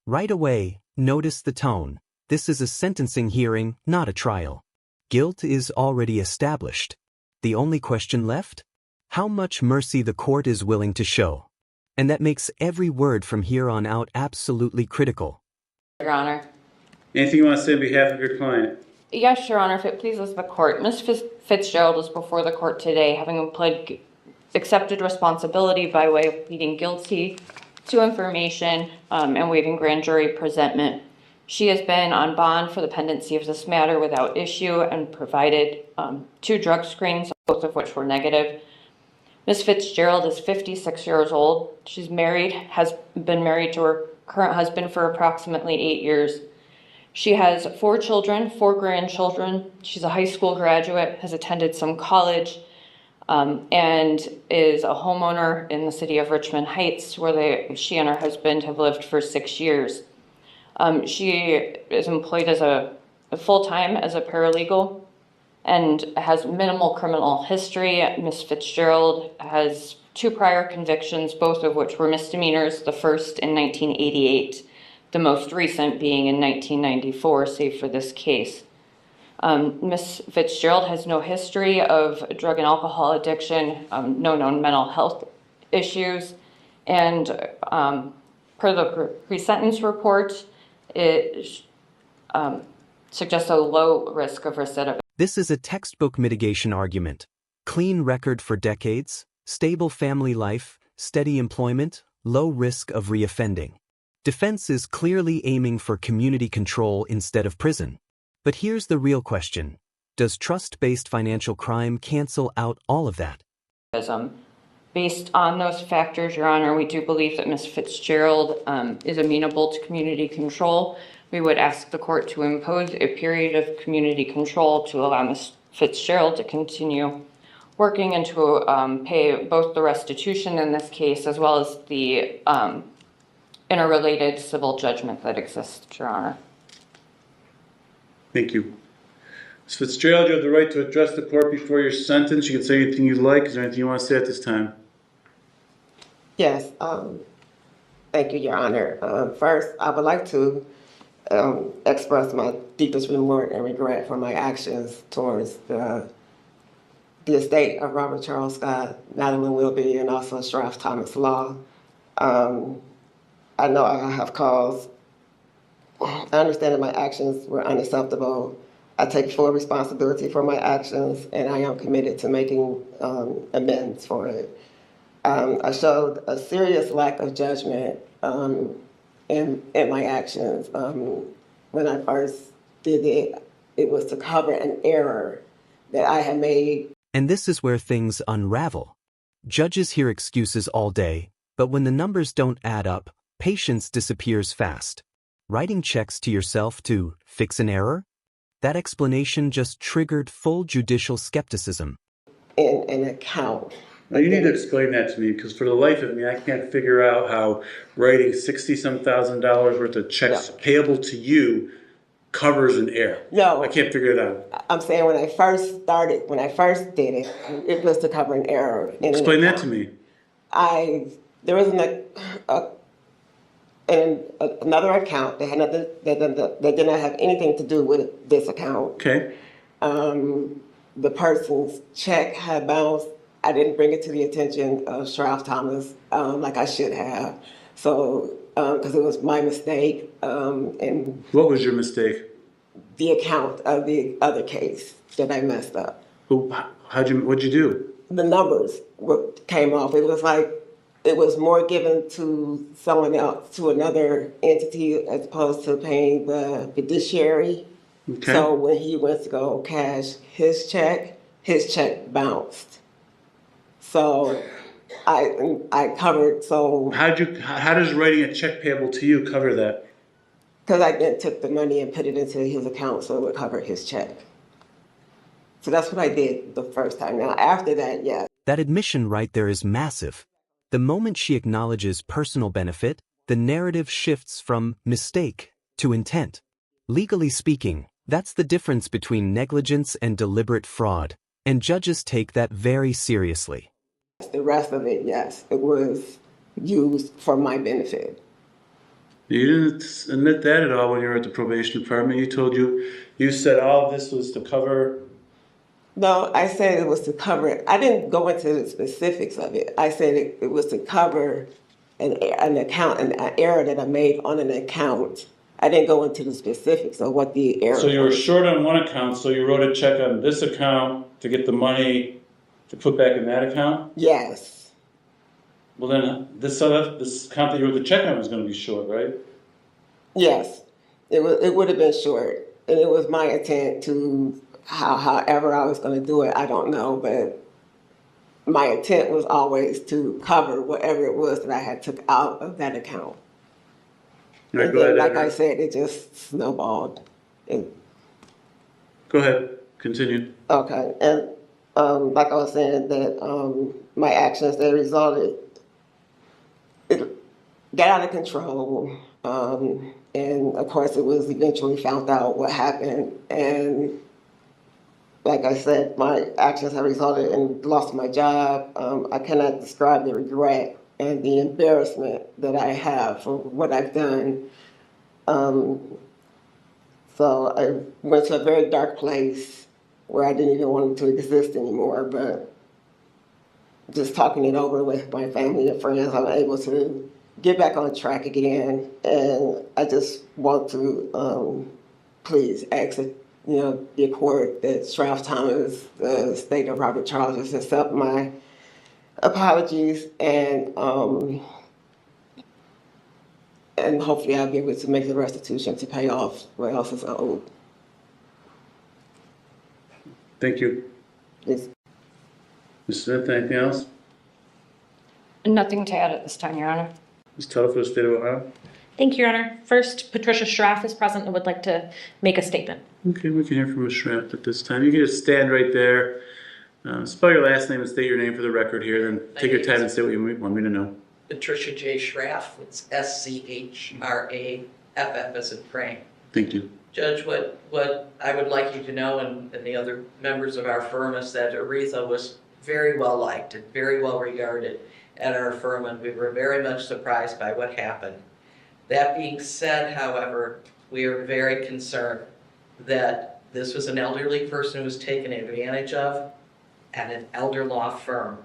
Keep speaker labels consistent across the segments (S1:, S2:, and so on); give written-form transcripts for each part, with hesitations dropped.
S1: Right away, notice the tone. This is a sentencing hearing, not a trial. Guilt is already established. The only question left? How much mercy the court is willing to show. And that makes every word from here on out absolutely critical.
S2: Your Honor.
S3: Anything you want to say on behalf of your client?
S2: Yes, Your Honor, if it pleases the court. Ms. Fitzgerald is before the court today, having accepted responsibility by way of pleading guilty to information and waiving grand jury presentment. She has been on bond for the pendency of this matter without issue and provided 2 drug screens, both of which were negative. Ms. Fitzgerald is 56 years old. She's married, has been married to her current husband for approximately 8 years. She has 4 children, 4 grandchildren. She's a high school graduate, has attended some college, and is a homeowner in the city of Richmond Heights, where she and her husband have lived for 6 years. She is employed as a full-time as a paralegal and has minimal criminal history. Ms. Fitzgerald has 2 prior convictions, both of which were misdemeanors, the first in 1988, the most recent being in 1994, save for this case. Ms. Fitzgerald has no history of drug and alcohol addiction, no known mental health issues, and per the pre-sentence report, it suggests a low risk of recidivism.
S1: This is a textbook mitigation argument. Clean record for decades, stable family life, steady employment, low risk of reoffending. Defense is clearly aiming for community control instead of prison. But here's the real question. Does trust-based financial crime cancel out all of that?
S2: Based on those factors, Your Honor, we do believe that Ms. Fitzgerald is amenable to community control. We would ask the court to impose a period of community control to allow Ms. Fitzgerald to continue working and to pay both the restitution in this case as well as the interrelated civil judgment that exists, Your Honor.
S3: Thank you. Ms. Fitzgerald, you have the right to address the court before your sentence. You can say anything you'd like. Is there anything you want to say at this time?
S4: Yes. Thank you, Your Honor. First, I would like to express my deepest remorse and regret for my actions towards the estate of Robert Charles Scott, Madeline Wilby, and also Sheriff Thomas Law. I know I have caused. I understand that my actions were unacceptable. I take full responsibility for my actions, and I am committed to making amends for it. I showed a serious lack of judgment in my actions. When I first did it, it was to cover an error that I had made.
S1: And this is where things unravel. Judges hear excuses all day, but when the numbers don't add up, patience disappears fast. Writing checks to yourself to fix an error? That explanation just triggered full judicial skepticism.
S4: In an account.
S3: Now you need to explain that to me, because for the life of me, I can't figure out how writing $60-some thousand worth of checks payable to you covers an error.
S4: No.
S3: I can't figure it out.
S4: I'm saying when I first did it, it was to cover an error.
S3: Explain that to me.
S4: There was another account that had nothing, that did not have anything to do with this account.
S3: Okay.
S4: The person's check had bounced. I didn't bring it to the attention of Sheriff Thomas like I should have. So, because it was my mistake. And
S3: what was your mistake?
S4: The account of the other case that I messed up.
S3: What'd you do?
S4: The numbers came off. It was like it was more given to someone else, to another entity, as opposed to paying the fiduciary. Okay. So when he went to go cash his check bounced. So I covered. So
S3: how does writing a check payable to you cover that?
S4: Because I then took the money and put it into his account so it would cover his check. So that's what I did the first time. Now after that, yeah.
S1: That admission right there is massive. The moment she acknowledges personal benefit, the narrative shifts from mistake to intent. Legally speaking, that's the difference between negligence and deliberate fraud, and judges take that very seriously.
S4: The rest of it, yes, it was used for my benefit.
S3: You didn't admit that at all when you were at the probation department. You said all of this was to cover.
S4: No, I said it was to cover it. I didn't go into the specifics of it. I said it was to cover an account, an error that I made on an account. I didn't go into the specifics of what the error was.
S3: So you were short on one account, so you wrote a check on this account to get the money to put back in that account?
S4: Yes.
S3: Well, then this account that you wrote the check on was going to be short, right?
S4: Yes. It would have been short. And it was my intent to, however I was going to do it, I don't know, but my intent was always to cover whatever it was that I had took out of that account.
S3: Right,
S4: And then, like I said, it just snowballed.
S3: Go ahead, continue.
S4: Okay, and like I was saying, that my actions, they resulted, it got out of control, and of course it was eventually found out what happened, and like I said, my actions have resulted in loss of my job. I cannot describe the regret and the embarrassment that I have for what I've done. So I went to a very dark place where I didn't even want it to exist anymore, but just talking it over with my family and friends, I'm able to get back on track again. And I just want to please ask the court that Sheriff Thomas, the state of Robert Charles, just accept my apologies, and hopefully I'll be able to make the restitution to pay off what else is owed.
S3: Thank you.
S4: Yes.
S3: Ms. Smith, anything else?
S2: Nothing to add at this time, Your Honor.
S3: Ms. Tuttle for the State of Ohio?
S5: Thank you, Your Honor. First, Patricia Straff is present and would like to make a statement.
S3: Okay, we can hear from Ms. Straff at this time. You can just stand right there. Spell your last name and state your name for the record here, then take your time and say what you want me to know.
S6: Patricia J. Schraff, it's SCHRAFF as in Frank.
S3: Thank you.
S6: Judge, what I would like you to know, and the other members of our firm, is that Aretha was very well liked and very well regarded at our firm, and we were very much surprised by what happened. That being said, however, we are very concerned that this was an elderly person who was taken advantage of at an elder law firm,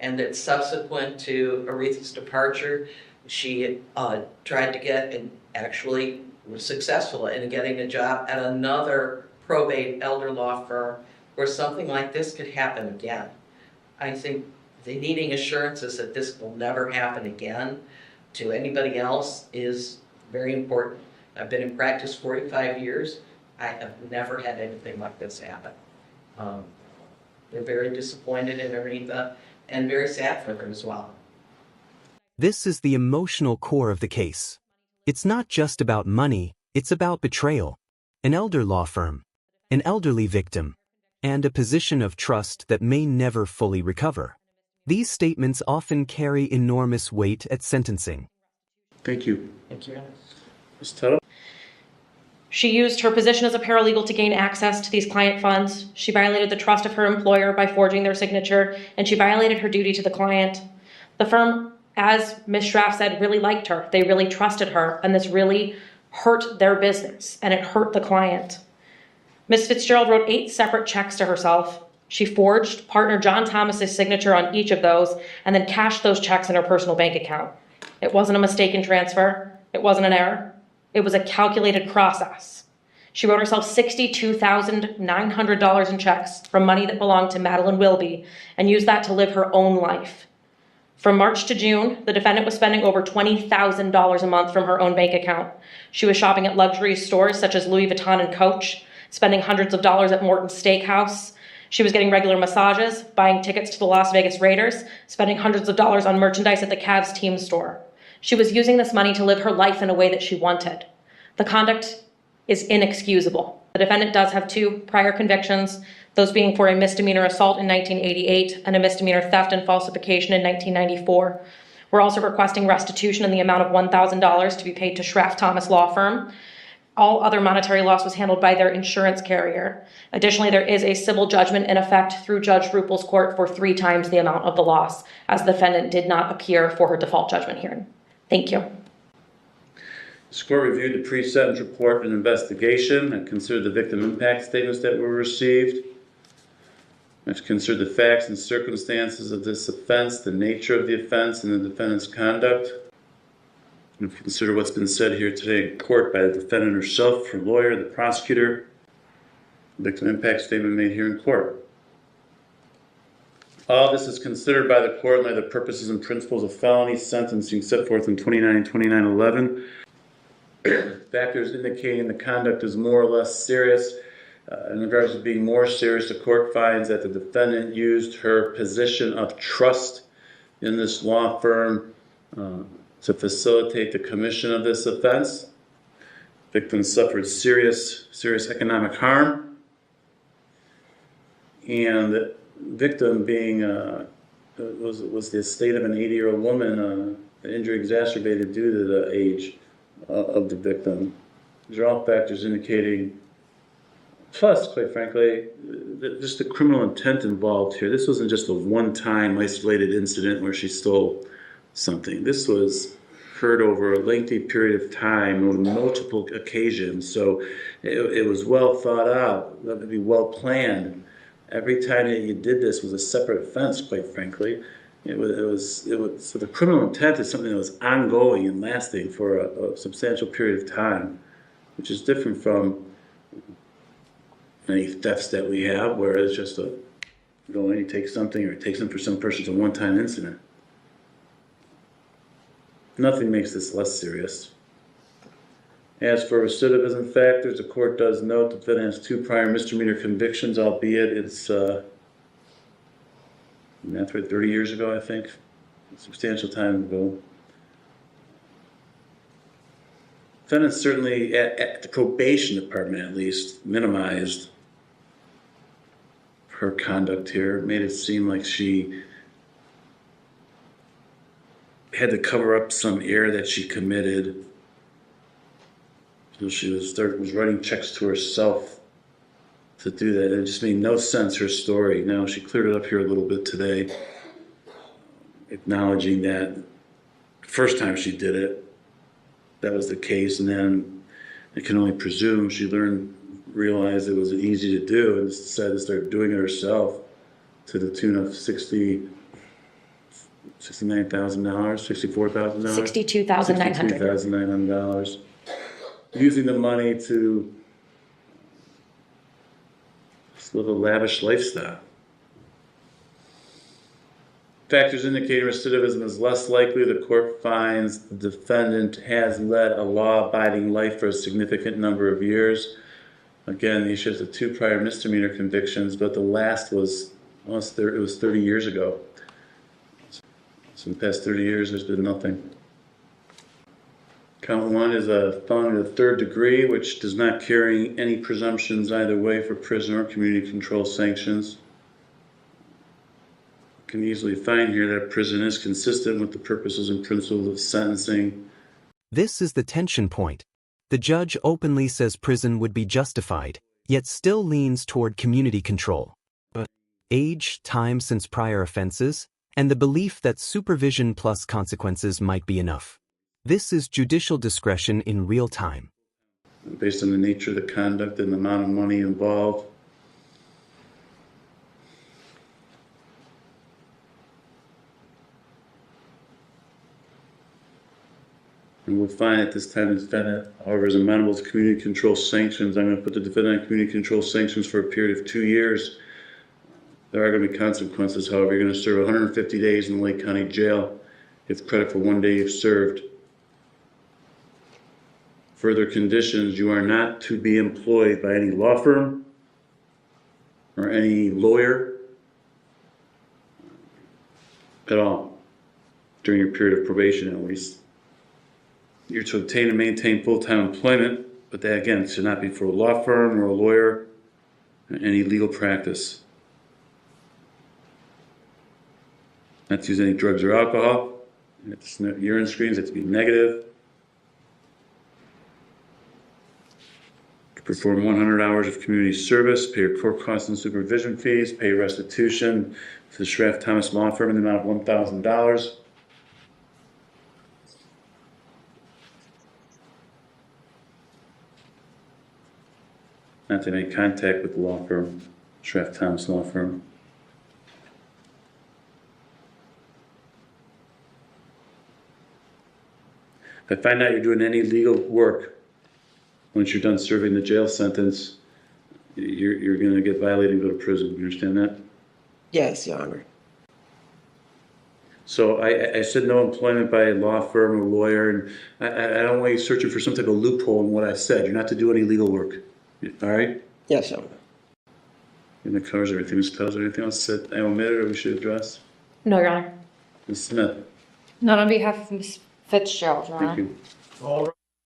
S6: and that subsequent to Aretha's departure, she had tried to get, and actually was successful in getting a job at another probate elder law firm where something like this could happen again. I think the needing assurances that this will never happen again to anybody else is very important. I've been in practice 45 years. I have never had anything like this happen. We're very disappointed in Aretha and very sad for her as well.
S1: This is the emotional core of the case. It's not just about money, it's about betrayal, an elder law firm, an elderly victim, and a position of trust that may never fully recover. These statements often carry enormous weight at sentencing.
S3: Thank you.
S6: Thank you.
S3: Ms. Tuttle?
S5: She used her position as a paralegal to gain access to these client funds. She violated the trust of her employer by forging their signature, and she violated her duty to the client. The firm, as Ms. Straff said, really liked her. They really trusted her, and this really hurt their business, and it hurt the client. Ms. Fitzgerald wrote 8 separate checks to herself. She forged partner John Thomas's signature on each of those, and then cashed those checks in her personal bank account. It wasn't a mistaken transfer. It wasn't an error. It was a calculated process. She wrote herself $62,900 in checks from money that belonged to Madeline Wilby and used that to live her own life. From March to June, the defendant was spending over $20,000 a month from her own bank account. She was shopping at luxury stores such as Louis Vuitton and Coach, spending hundreds of dollars at Morton's Steakhouse. She was getting regular massages, buying tickets to the Las Vegas Raiders, spending hundreds of dollars on merchandise at the Cavs team store. She was using this money to live her life in a way that she wanted. The conduct is inexcusable. The defendant does have 2 prior convictions, those being for a misdemeanor assault in 1988 and a misdemeanor theft and falsification in 1994. We're also requesting restitution in the amount of $1,000 to be paid to Straff Thomas Law Firm. All other monetary loss was handled by their insurance carrier. Additionally, there is a civil judgment in effect through Judge Ruppel's court for 3 times the amount of the loss, as the defendant did not appear for her default judgment hearing. Thank you.
S3: This court reviewed the pre-sentence report and investigation and considered the victim impact statements that were received. I've considered the facts and circumstances of this offense, the nature of the offense, and the defendant's conduct. And I've considered what's been said here today in court by the defendant herself, her lawyer, the prosecutor, the victim impact statement made here in court. All this is considered by the court by the purposes and principles of felony sentencing set forth in 292911. Factors indicating the conduct is more or less serious. In regards to being more serious, the court finds that the defendant used her position of trust in this law firm to facilitate the commission of this offense. Victim suffered serious economic harm, and the victim being was the estate of an 80-year-old woman. The injury exacerbated due to the age of the victim. These are all factors indicating. Plus, quite frankly, just the criminal intent involved here. This wasn't just a one-time isolated incident where she stole something. This was heard over a lengthy period of time on multiple occasions. So it was well thought out, maybe well planned. Every time that you did this was a separate offense, quite frankly. So the criminal intent is something that was ongoing and lasting for a substantial period of time, which is different from any thefts that we have, where it's just you go in, you take something, or it takes them for some person. It's a one-time incident. Nothing makes this less serious. As for recidivism factors, the court does note the defendant has 2 prior misdemeanor convictions, albeit it's 30 years ago, I think. A substantial time ago. Defendant certainly, at the probation department at least, minimized her conduct here, made it seem like she had to cover up some error that she committed. So she was writing checks to herself to do that. It just made no sense, her story. Now, she cleared it up here a little bit today, acknowledging that the first time she did it, that was the case, and then I can only presume she realized it was easy to do and decided to start doing it herself to the tune of $69,000, $64,000?
S5: $62,900.
S3: $62,900. Using the money to just live a lavish lifestyle. Factors indicating recidivism is less likely. The court finds the defendant has led a law-abiding life for a significant number of years. Again, she has the 2 prior misdemeanor convictions, but the last was 30 years ago. So in the past 30 years, there's been nothing. Count 1 is a felony of the 3rd degree, which does not carry any presumptions either way for prison or community control sanctions. You can easily find here that prison is consistent with the purposes and principles of sentencing.
S1: This is the tension point. The judge openly says prison would be justified, yet still leans toward community control. Age, time since prior offenses, and the belief that supervision plus consequences might be enough. This is judicial discretion in real time.
S3: Based on the nature of the conduct and the amount of money involved. And we'll find at this time the defendant, however, is amenable to community control sanctions. I'm going to put the defendant on community control sanctions for a period of 2 years. There are going to be consequences, however. You're going to serve 150 days in Lake County Jail if credit for 1 day you've served. Further conditions, you are not to be employed by any law firm or any lawyer at all during your period of probation, at least. You're to obtain and maintain full-time employment, but that, again, should not be for a law firm or a lawyer or any legal practice. Not to use any drugs or alcohol. Urine screens have to be negative. To perform 100 hours of community service, pay your court costs and supervision fees, pay restitution to the Schraff Thomas Law Firm in the amount of $1,000. not to make contact with the law firm, Schraft Thomas Law Firm. If I find out you're doing any legal work, once you're done serving the jail sentence, you're gonna get violated and go to prison. You understand that?
S4: Yes, Your Honor.
S3: So I said no employment by a law firm or lawyer, and I don't want you searching for some type of loophole in what I said. You're not to do any legal work. All right?
S4: Yes, Your Honor.
S3: And that covers everything. Ms. Pels, anything else that I omitted or we should address?
S5: No, Your Honor.
S3: Ms. Smith,
S2: Not on behalf of Ms. Fitzgerald, Your Honor.
S3: thank you.